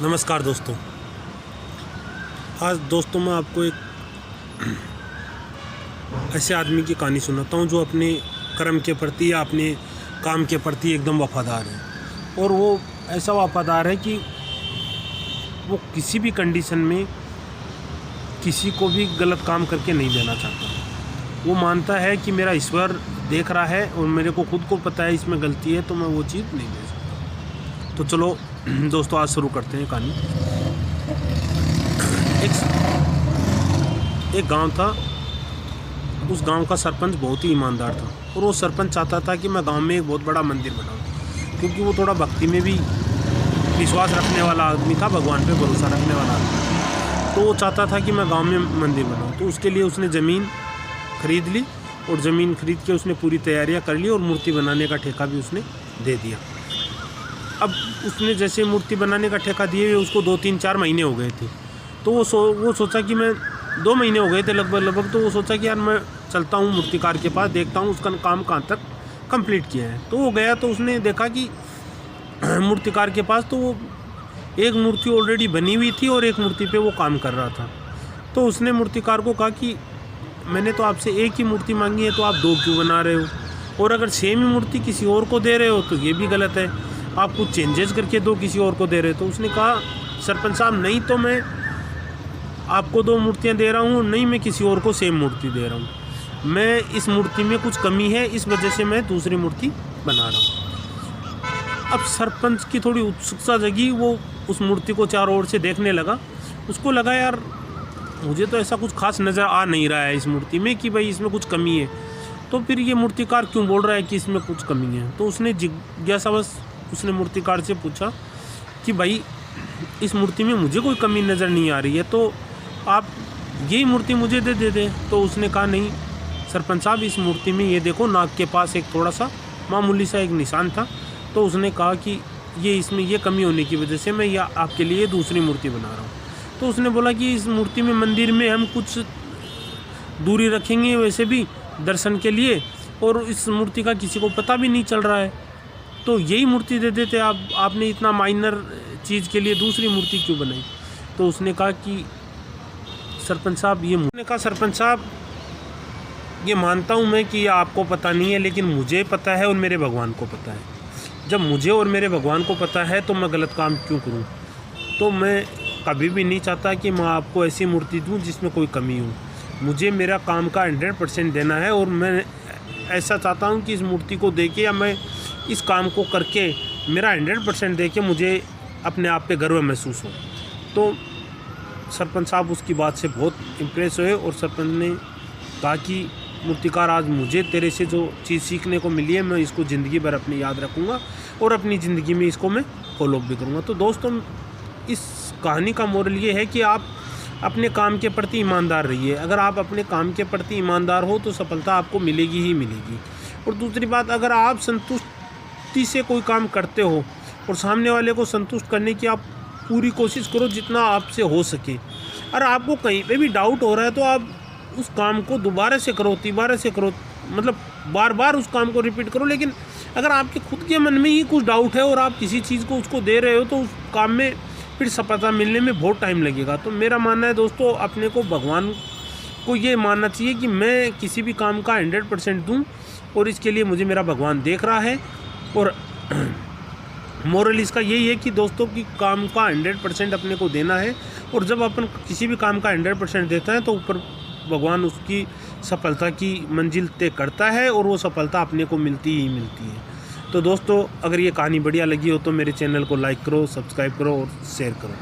नमस्कार दोस्तों। आज दोस्तों मैं आपको एक ऐसे आदमी की कहानी सुनाता हूँ जो अपने कर्म के प्रति या अपने काम के प्रति एकदम वफादार है। और वो ऐसा वफादार है कि वो किसी भी कंडीशन में किसी को भी गलत काम करके नहीं देना चाहता। वो मानता है कि मेरा ईश्वर देख रहा है और मेरे को खुद को पता है इसमें गलती है, तो मैं वो चीज़ नहीं दे सकता। तो चलो दोस्तों आज शुरू करते हैं कहानी। एक गांव था। उस गांव का सरपंच बहुत ही ईमानदार था और वो सरपंच चाहता था कि मैं गांव में एक बहुत बड़ा मंदिर बनाऊं, क्योंकि वो थोड़ा भक्ति में भी विश्वास रखने वाला आदमी था, भगवान पे भरोसा रखने वाला आदमी। तो वो चाहता था कि मैं गांव में मंदिर बनाऊं। तो उसके लिए उसने ज़मीन खरीद ली और ज़मीन खरीद के उसने पूरी तैयारियां कर ली और मूर्ति बनाने का ठेका भी उसने दे दिया। अब उसने जैसे मूर्ति बनाने का ठेका दिए हुए उसको 2-3-4 महीने हो गए थे। तो वो सोचा कि मैं 2 महीने हो गए थे लगभग। तो वो सोचा कि यार मैं चलता हूँ मूर्तिकार के पास, देखता हूँ उसका काम कहाँ तक कंप्लीट किया है। तो वो गया तो उसने देखा कि मूर्तिकार के पास तो वो एक मूर्ति ऑलरेडी बनी हुई थी और एक मूर्ति पे वो काम कर रहा था। तो उसने मूर्तिकार को कहा कि मैंने तो आपसे एक ही मूर्ति मांगी है, तो आप 2 क्यों बना रहे हो? और अगर सेम ही मूर्ति किसी और को दे रहे हो तो ये भी गलत है, आप कुछ चेंजेस करके दो, किसी और को दे रहे हो। तो उसने कहा सरपंच साहब नहीं तो मैं आपको 2 मूर्तियां दे रहा हूँ, नहीं मैं किसी और को सेम मूर्ति दे रहा हूँ। मैं इस मूर्ति में कुछ कमी है, इस वजह से मैं दूसरी मूर्ति बना रहा हूँ। अब सरपंच की थोड़ी उत्सुकता जगी, वो उस मूर्ति को चारों ओर से देखने लगा। उसको लगा यार मुझे तो ऐसा कुछ खास नज़र आ नहीं रहा है इस मूर्ति में कि भाई इसमें कुछ कमी है, तो फिर ये मूर्तिकार क्यों बोल रहा है कि इसमें कुछ कमी है। तो उसने जिज्ञासावश उसने मूर्तिकार से पूछा कि भाई इस मूर्ति में मुझे कोई कमी नज़र नहीं आ रही है, तो आप यही मूर्ति मुझे दे दे। तो उसने कहा नहीं सरपंच साहब, इस मूर्ति में ये देखो नाक के पास एक थोड़ा सा मामूली सा एक निशान था। तो उसने कहा कि ये इसमें ये कमी होने की वजह से मैं यह आपके लिए दूसरी मूर्ति बना रहा हूँ। तो उसने बोला कि इस मूर्ति में मंदिर में हम कुछ दूरी रखेंगे वैसे भी दर्शन के लिए, और इस मूर्ति का किसी को पता भी नहीं चल रहा है, तो यही मूर्ति दे देते आप, आपने इतना माइनर चीज़ के लिए दूसरी मूर्ति क्यों बनाई? तो उसने कहा कि सरपंच साहब सरपंच साहब ये मानता हूँ मैं कि आपको पता नहीं है, लेकिन मुझे पता है और मेरे भगवान को पता है। जब मुझे और मेरे भगवान को पता है तो मैं गलत काम क्यों करूँ? तो मैं कभी भी नहीं चाहता कि मैं आपको ऐसी मूर्ति दूँ जिसमें कोई कमी हो। मुझे मेरा काम का 100% देना है और मैं ऐसा चाहता हूँ कि इस मूर्ति को देके या मैं इस काम को करके मेरा 100% देके मुझे अपने आप पे गर्व महसूस हो। तो सरपंच साहब उसकी बात से बहुत इम्प्रेस हुए और सरपंच ने कहा कि मूर्तिकार आज मुझे तेरे से जो चीज़ सीखने को मिली है मैं इसको ज़िंदगी भर अपनी याद रखूँगा और अपनी ज़िंदगी में इसको मैं फॉलो भी करूँगा। तो दोस्तों इस कहानी का मोरल ये है कि आप अपने काम के प्रति ईमानदार रहिए। अगर आप अपने काम के प्रति ईमानदार हो तो सफलता आपको मिलेगी ही मिलेगी। और दूसरी बात, अगर आप संतुष्टि से कोई काम करते हो और सामने वाले को संतुष्ट करने की आप पूरी कोशिश करो जितना आपसे हो सके। और आपको कहीं पे भी डाउट हो रहा है तो आप उस काम को दोबारा से करो, तिबारा से करो, मतलब बार बार उस काम को रिपीट करो। लेकिन अगर आपके खुद के मन में ही कुछ डाउट है और आप किसी चीज़ को उसको दे रहे हो तो उस काम में फिर सफलता मिलने में बहुत टाइम लगेगा। तो मेरा मानना है दोस्तों, अपने को भगवान को ये मानना चाहिए कि मैं किसी भी काम का 100% दूँ और इसके लिए मुझे मेरा भगवान देख रहा है। और मोरल इसका यही है कि दोस्तों कि काम का 100% अपने को देना है, और जब अपन किसी भी काम का 100% देता है तो ऊपर भगवान उसकी सफलता की मंजिल तय करता है और वो सफलता अपने को मिलती ही मिलती है। तो दोस्तों अगर ये कहानी बढ़िया लगी हो तो मेरे चैनल को लाइक करो, सब्सक्राइब करो और शेयर करो।